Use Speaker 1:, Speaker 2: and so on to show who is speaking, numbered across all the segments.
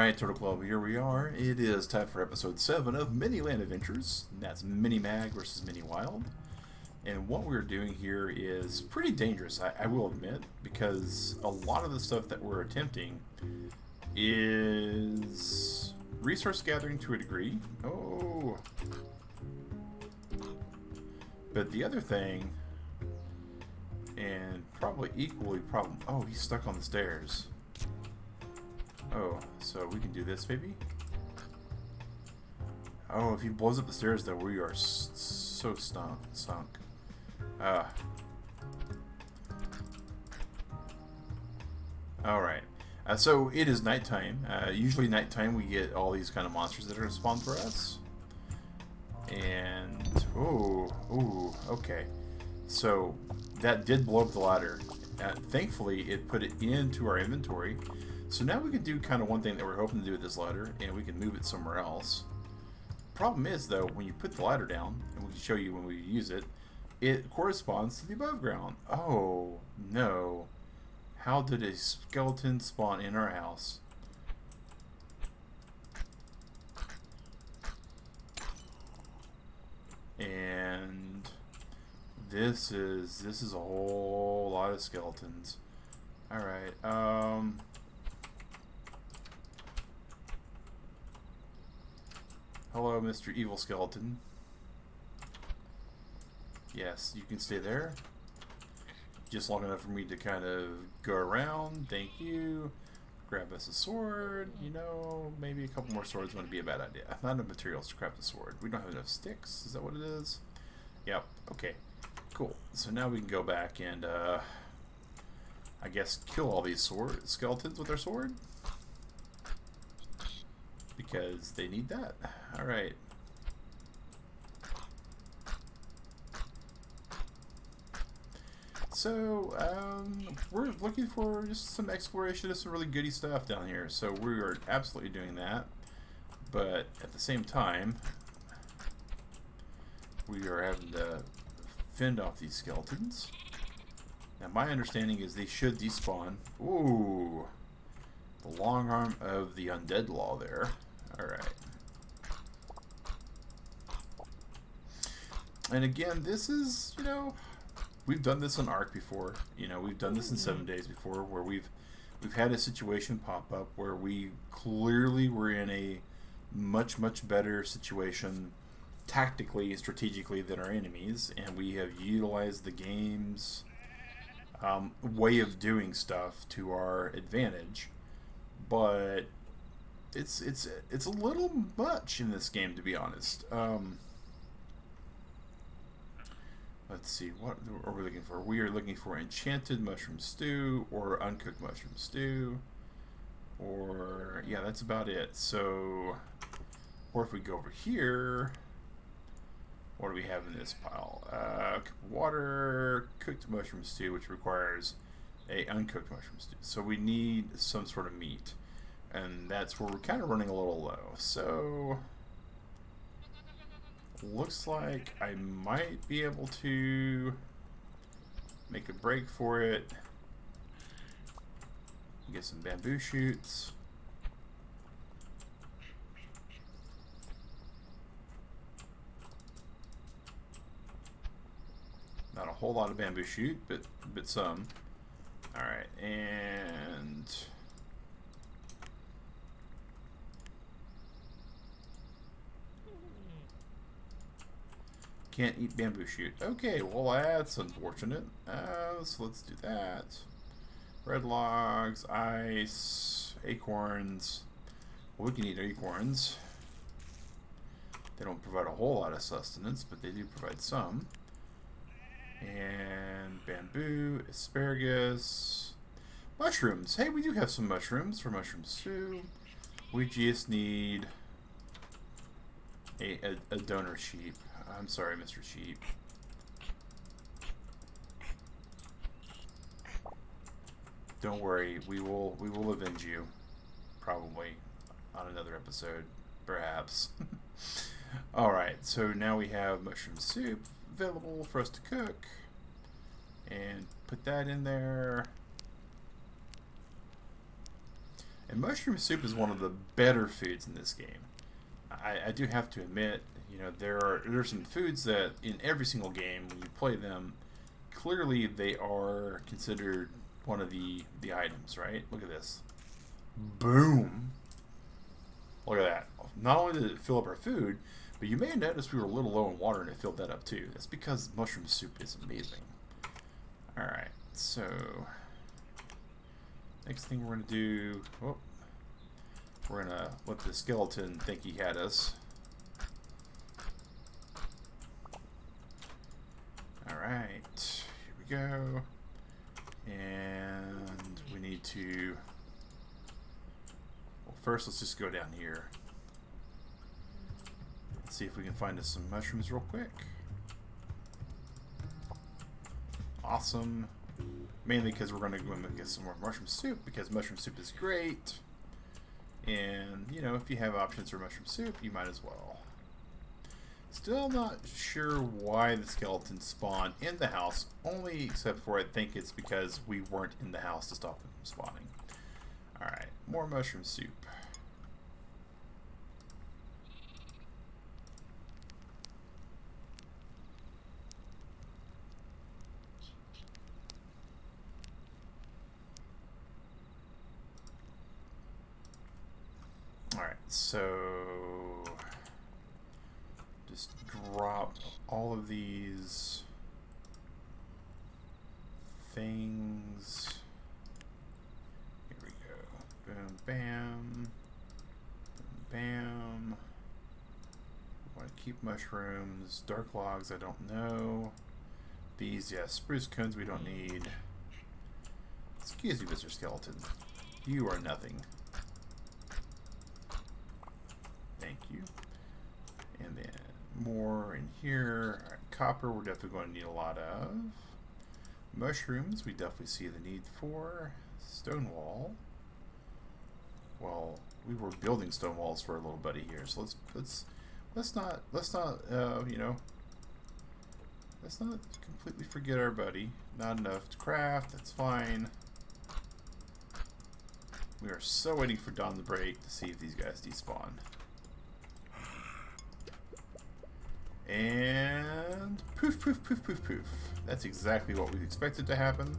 Speaker 1: Alright, Turtle Club, here we are. It is time for episode 7 of Miniland Adventures. And that's Mini Mag versus Mini Wild. And what we're doing here is pretty dangerous, I will admit, because a lot of the stuff that we're attempting is resource gathering to a degree. Oh. But the other thing, and probably equally problem. Oh, he's stuck on the stairs. Oh, so we can do this, maybe? Oh, if he blows up the stairs, though, we are so sunk. Alright. So it is nighttime. Usually nighttime we get all these kind of monsters that are going to spawn for us. And, okay. So that did blow up the ladder. Thankfully, it put it into our inventory. So now we can do kind of one thing that we're hoping to do with this ladder, and we can move it somewhere else. Problem is, though, when you put the ladder down, and we can show you when we use it, it corresponds to the above ground. Oh, no. How did a skeleton spawn in our house? And this is a whole lot of skeletons. Alright, hello, Mr. Evil Skeleton. Yes, you can stay there. Just long enough for me to kind of go around. Thank you. Grab us a sword. You know, maybe a couple more swords wouldn't be a bad idea. Not enough materials to craft a sword. We don't have enough sticks. Is that what it is? Yep. Okay. Cool. So now we can go back and, I guess, kill all these skeletons with our sword. Because they need that. Alright. So, we're looking for just some exploration of some really goody stuff down here. So we are absolutely doing that. But at the same time, we are having to fend off these skeletons. Now my understanding is they should despawn. Ooh. The long arm of the undead law there. Alright. And again, this is, you know, we've done this on Ark before. You know, we've done this in 7 days before, where we've had a situation pop up where we clearly were in a much better situation tactically and strategically than our enemies, and we have utilized the game's way of doing stuff to our advantage. But it's a little much in this game, to be honest. Let's see, what are we looking for? We are looking for enchanted mushroom stew or uncooked mushroom stew. Or, yeah, that's about it. So, or if we go over here, what do we have in this pile? Cup of water, cooked mushroom stew, which requires a uncooked mushroom stew. So we need some sort of meat. And that's where we're kind of running a little low. So looks like I might be able to make a break for it. Get some bamboo shoots. Not a whole lot of bamboo shoot, but some. Alright, and can't eat bamboo shoot. Okay, well that's unfortunate. So let's do that. Red logs, ice, acorns. Well, we can eat acorns. They don't provide a whole lot of sustenance, but they do provide some. And bamboo, asparagus, mushrooms. Hey, we do have some mushrooms for mushroom stew. We just need a donor sheep. I'm sorry, Mr. Sheep. Don't worry, we will avenge you. Probably on another episode, perhaps. Alright, so now we have mushroom soup available for us to cook. And put that in there. And mushroom soup is one of the better foods in this game. I do have to admit, you know, there are some foods that in every single game when you play them, clearly they are considered one of the items, right? Look at this. Boom. Look at that. Not only did it fill up our food, but you may have noticed we were a little low in water and it filled that up too. That's because mushroom soup is amazing. Alright, so next thing we're going to do, oh, we're going to let the skeleton think he had us. Alright, here we go. And we need to, well, first let's just go down here. Let's see if we can find us some mushrooms real quick. Awesome. Mainly because we're going to go and get some more mushroom soup, because mushroom soup is great. And, you know, if you have options for mushroom soup, you might as well. Still not sure why the skeletons spawn in the house, only except for I think it's because we weren't in the house to stop them from spawning. Alright, more mushroom soup. Alright, so just drop all of these things. Here we go. Boom, bam. Boom, bam. Want to keep mushrooms. Dark logs, I don't know. These, yes. Spruce cones we don't need. Excuse me, Mr. Skeleton. You are nothing. Thank you. And then more in here. All right, copper we're definitely going to need a lot of. Mushrooms we definitely see the need for. Stone wall. Well, we were building stone walls for a little buddy here, so let's not you know, let's not completely forget our buddy. Not enough to craft. That's fine. We are so waiting for dawn to break to see if these guys despawn. And poof, poof, poof, poof, poof. That's exactly what we expected to happen.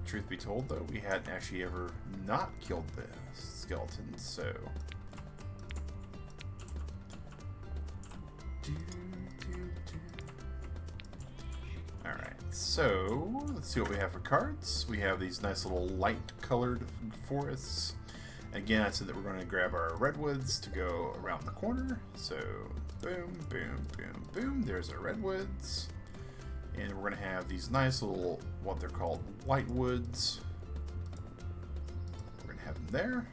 Speaker 1: Truth be told, though, we hadn't actually ever not killed the skeleton, so. Alright, so let's see what we have for cards. We have these nice little light colored forests. Again, I said that we're going to grab our redwoods to go around the corner. So, boom, boom, boom, boom. There's our redwoods. And we're going to have these nice little, what they're called, white woods. We're going to have them there.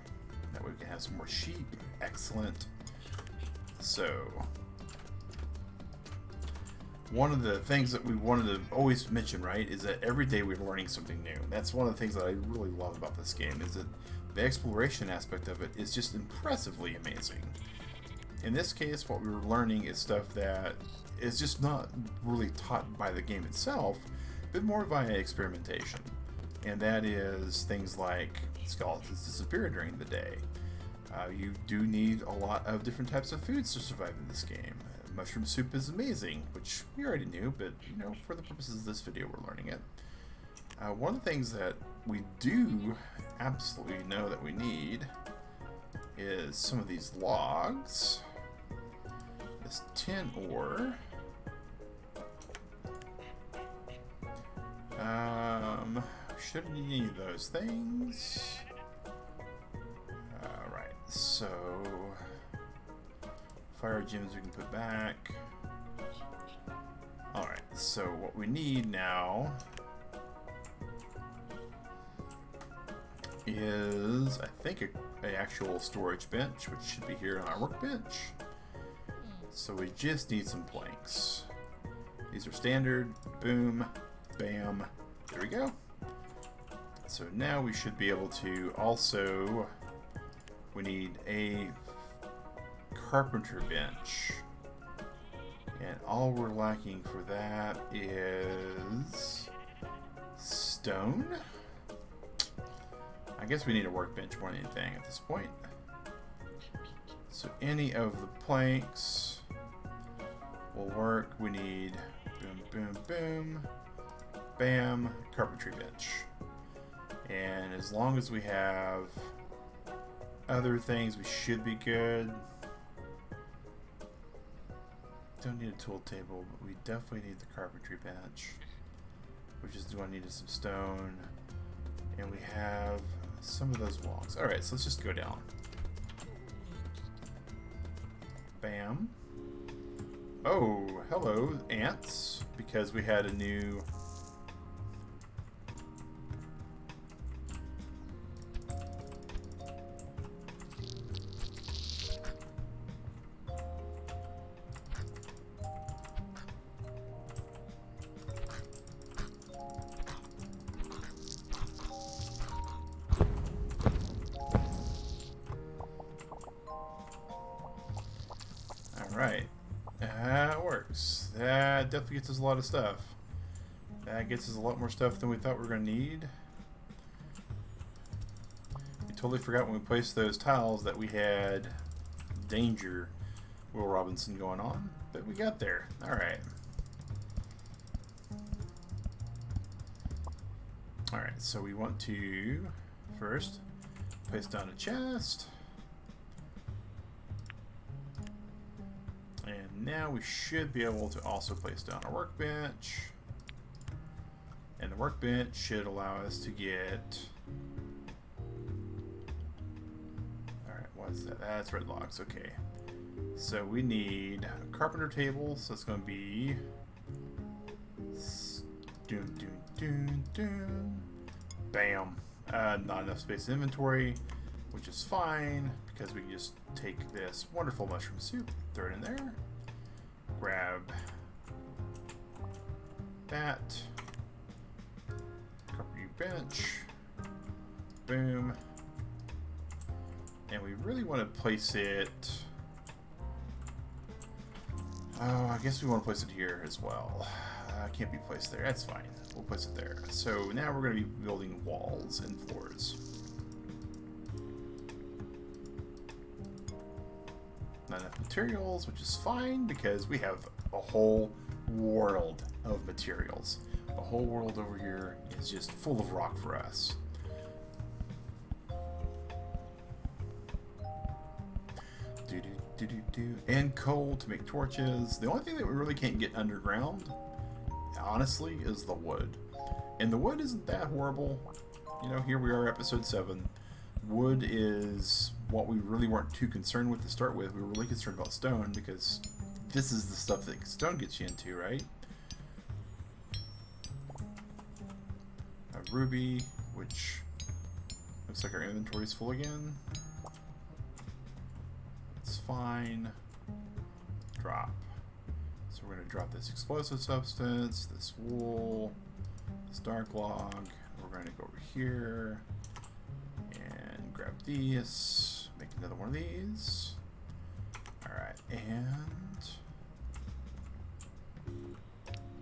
Speaker 1: That way we can have some more sheep. Excellent. So, one of the things that we wanted to always mention, right, is that every day we're learning something new. That's one of the things that I really love about this game, is that the exploration aspect of it is just impressively amazing. In this case, what we were learning is stuff that is just not really taught by the game itself, but more via experimentation. And that is things like skeletons disappear during the day. You do need a lot of different types of foods to survive in this game. Mushroom soup is amazing, which we already knew, but you know, for the purposes of this video, we're learning it. One of the things that we do absolutely know that we need is some of these logs, this tin ore, shouldn't need any of those things. Alright, so fire gems we can put back. Alright, so what we need now is, I think, a actual storage bench, which should be here on our workbench. So we just need some planks. These are standard. Boom, bam, there we go. So now we should be able to also, we need a carpenter bench. And all we're lacking for that is stone. I guess we need a workbench more than anything at this point. So any of the planks will work. We need boom, boom, boom, bam, carpentry bench. And as long as we have other things, we should be good. Don't need a tool table, but we definitely need the carpentry bench. Which is, do I need some stone? And we have some of those walls. Alright, so let's just go down. Bam. Oh, hello, ants. Because we had a new... Alright, that works. That definitely gets us a lot of stuff. That gets us a lot more stuff than we thought we were going to need. We totally forgot when we placed those tiles that we had danger Will Robinson going on, but we got there. Alright. Alright, so we want to first place down a chest. And now we should be able to also place down a workbench. And the workbench should allow us to get... Alright, what's that? That's red logs, okay. So we need a carpenter table, so it's going to be... Doom, doom, doom, doom. Bam. Not enough space in inventory, which is fine, because we can just take this wonderful mushroom soup, throw it in there, grab that, carpentry bench, boom, and we really want to place it, oh, I guess we want to place it here as well. Can't be placed there, that's fine, we'll place it there. So now we're going to be building walls and floors. Not enough materials, which is fine because we have a whole world of materials. The whole world over here is just full of rock for us. And coal to make torches. The only thing that we really can't get underground, honestly, is the wood. And the wood isn't that horrible. You know, here we are, episode 7. Wood is what we really weren't too concerned with to start with. We were really concerned about stone because this is the stuff that stone gets you into, right? A ruby, which looks like our inventory is full again. It's fine. Drop. So we're going to drop this explosive substance, this wool, this dark log. We're going to go over here and grab these, make another one of these. Alright, and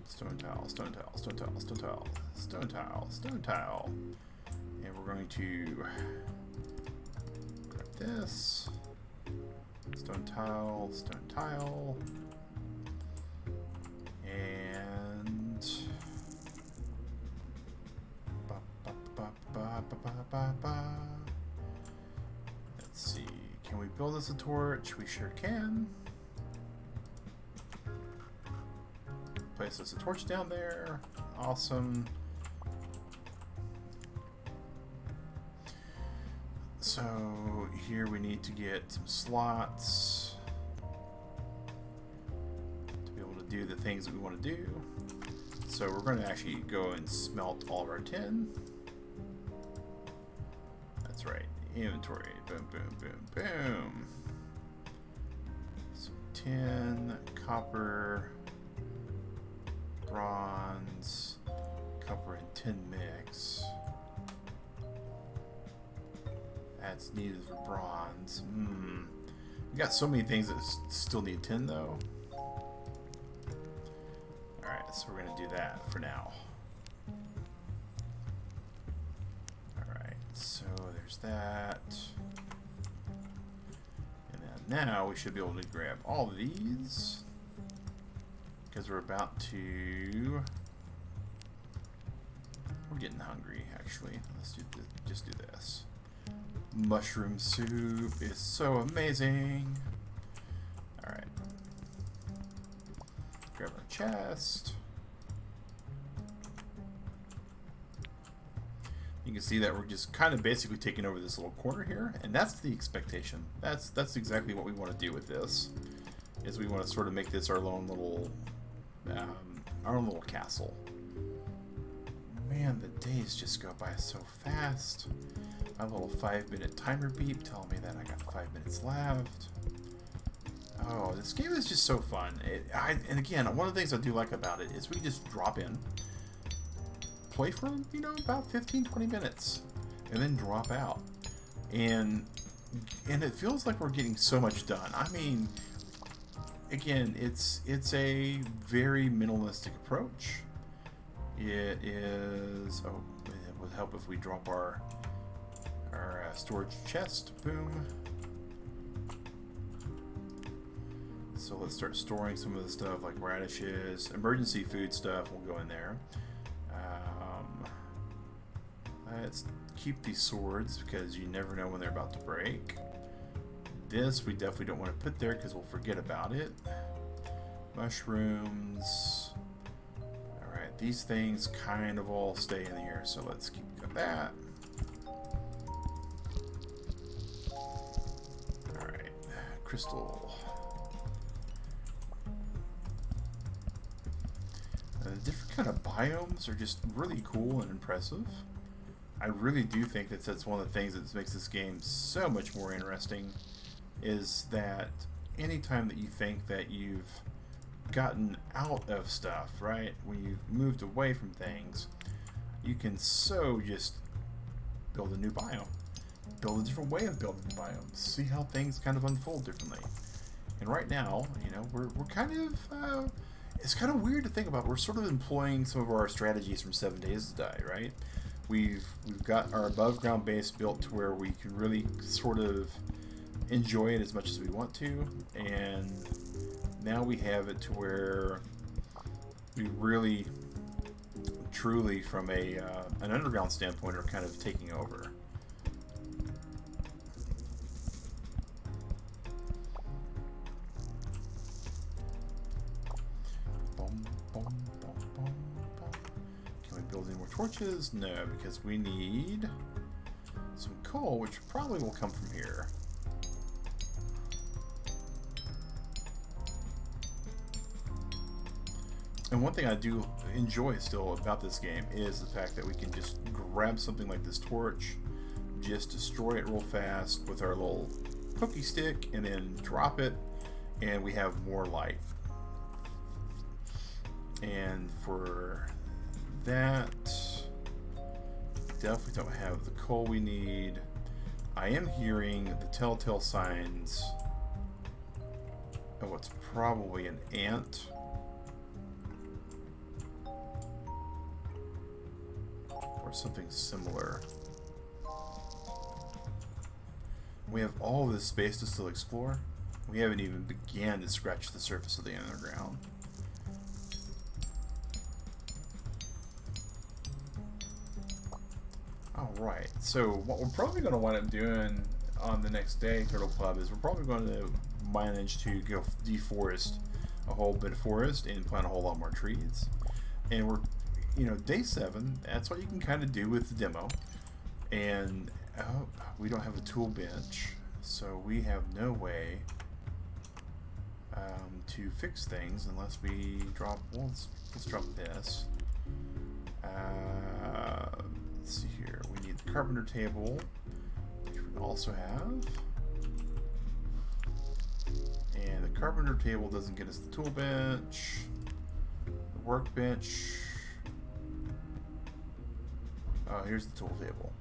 Speaker 1: stone tile, stone tile, stone tile, stone tile, stone tile, stone tile. And we're going to grab this, stone tile, stone tile. And let's see, can we build us a torch? We sure can. Place us a torch down there. Awesome. So here we need to get some slots to be able to do the things that we want to do. So we're going to actually go and smelt all of our tin. That's right. Inventory. Boom, boom, boom, boom. So tin, copper, bronze, copper and tin mix. That's needed for bronze. We got so many things that still need tin though. Alright, so we're going to do that for now. Alright, so there's that. And then now we should be able to grab all of these, because we're about to... We're getting hungry, actually. Let's do just do this. Mushroom soup is so amazing. Alright. Grab our chest. You can see that we're just kind of basically taking over this little corner here, and that's the expectation. That's exactly what we want to do with this. Is we want to sort of make this our own little castle. Man, the days just go by so fast. My little 5-minute timer beep telling me that I got 5 minutes left. Oh, this game is just so fun. And again, one of the things I do like about it is we just drop in, play for, you know, about 15-20 minutes, and then drop out. And it feels like we're getting so much done. I mean, again, it's a very minimalistic approach. It is... Oh, it would help if we drop our storage chest. Boom. So let's start storing some of the stuff like radishes, emergency food stuff will go in there. Let's keep these swords because you never know when they're about to break. This we definitely don't want to put there because we'll forget about it. Mushrooms. Alright, these things kind of all stay in here, so let's keep that. Alright, crystal. Different kind of biomes are just really cool and impressive. I really do think that that's one of the things that makes this game so much more interesting, is that anytime that you think that you've gotten out of stuff, right, when you've moved away from things, you can just build a new biome, build a different way of building biomes, see how things kind of unfold differently. And right now, you know, we're kind of it's kind of weird to think about. We're sort of employing some of our strategies from 7 Days to Die, right? We've got our above ground base built to where we can really sort of enjoy it as much as we want to, and now we have it to where we really, truly, from an underground standpoint, are kind of taking over. Build any more torches? No, because we need some coal, which probably will come from here. And one thing I do enjoy still about this game is the fact that we can just grab something like this torch, just destroy it real fast with our little pokey stick, and then drop it, and we have more light. And for that, definitely don't have the coal we need. I am hearing the telltale signs of what's probably an ant or something similar. We have all this space to still explore. We haven't even began to scratch the surface of the underground. Alright, so what we're probably going to wind up doing on the next day, Turtle Club, is we're probably going to manage to go deforest a whole bit of forest and plant a whole lot more trees. And we're, you know, day 7, that's what you can kind of do with the demo. And we don't have a tool bench, so we have no way to fix things unless we drop, well, let's drop this. Let's see here. We need the carpenter table, which we also have. And the carpenter table doesn't get us the tool bench. The workbench. Oh, here's the tool table.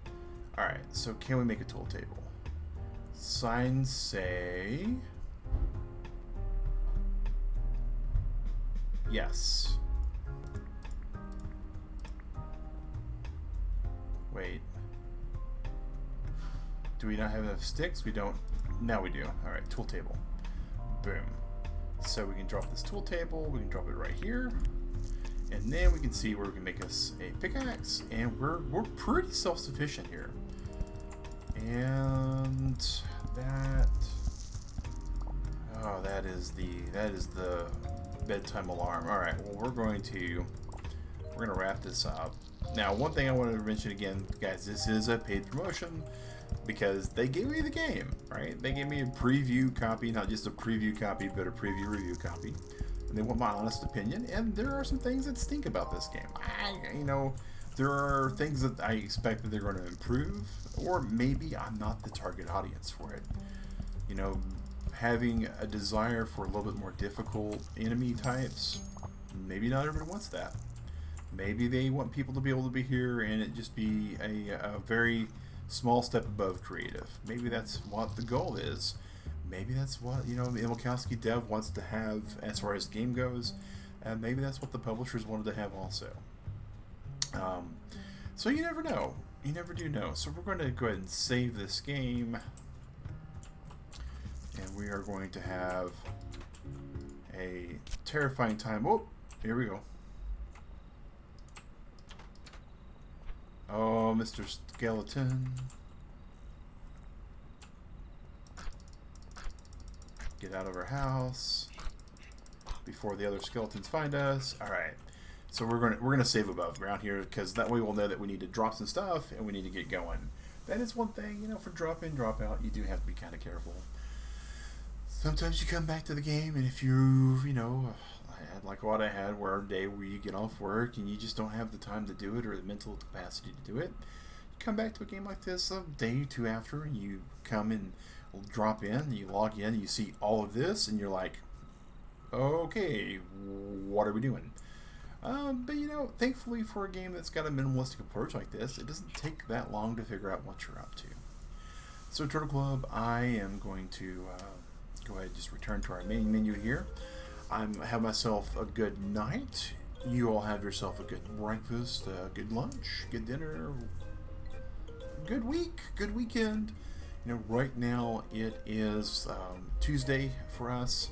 Speaker 1: Alright, so can we make a tool table? Signs say yes. Wait. Do we not have enough sticks? We don't. Now we do. All right, tool table. Boom. So we can drop this tool table. We can drop it right here, and then we can see where we can make us a pickaxe, and we're pretty self-sufficient here. And that. Oh, that is the bedtime alarm. All right. Well, we're gonna wrap this up. Now, one thing I wanted to mention again, guys, this is a paid promotion because they gave me the game, right? They gave me a preview copy, not just a preview copy, but a preview review copy. And they want my honest opinion, and there are some things that stink about this game. There are things that I expect that they're going to improve, or maybe I'm not the target audience for it. Having a desire for a little bit more difficult enemy types, maybe not everyone wants that. Maybe they want people to be able to be here and it just be a very small step above creative. Maybe that's what the goal is. Maybe that's what Imilkowski Dev wants to have as far as the game goes, and maybe that's what the publishers wanted to have also. So you never know. You never do know. So we're going to go ahead and save this game, and we are going to have a terrifying time. Oh, here we go. Oh, Mr. Skeleton. Get out of our house before the other skeletons find us. All right. So we're gonna save above ground here because that way we'll know that we need to drop some stuff and we need to get going. That is one thing, for drop in, drop out, you do have to be kind of careful. Sometimes you come back to the game and if I had like what I had, where a day where you get off work and you just don't have the time to do it or the mental capacity to do it, you come back to a game like this a day or two after and you come and drop in, and you log in, and you see all of this, and you're like, okay, what are we doing? But thankfully for a game that's got a minimalistic approach like this, it doesn't take that long to figure out what you're up to. So Turtle Club, I am going to go ahead and just return to our main menu here. Have myself a good night. You all have yourself a good breakfast, good lunch, good dinner, good week, good weekend. Right now it is Tuesday for us,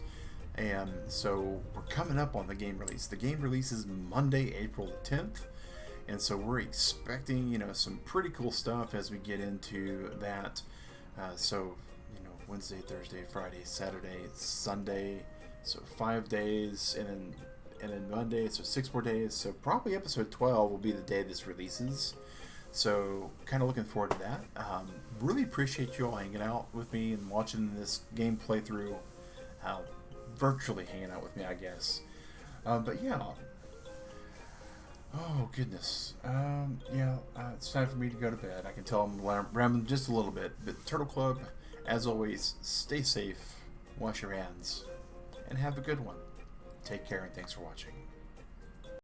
Speaker 1: and so we're coming up on the game release. The game release is Monday, April the 10th, and so we're expecting some pretty cool stuff as we get into that. Wednesday, Thursday, Friday, Saturday, Sunday, so 5 days, and then Monday, so 6 more days. So probably episode 12 will be the day this releases. So kind of looking forward to that. Really appreciate you all hanging out with me and watching this game playthrough. Virtually hanging out with me, I guess. But yeah. Oh, goodness. It's time for me to go to bed. I can tell I'm rambling just a little bit. But Turtle Club, as always, stay safe, wash your hands, and have a good one. Take care, and thanks for watching.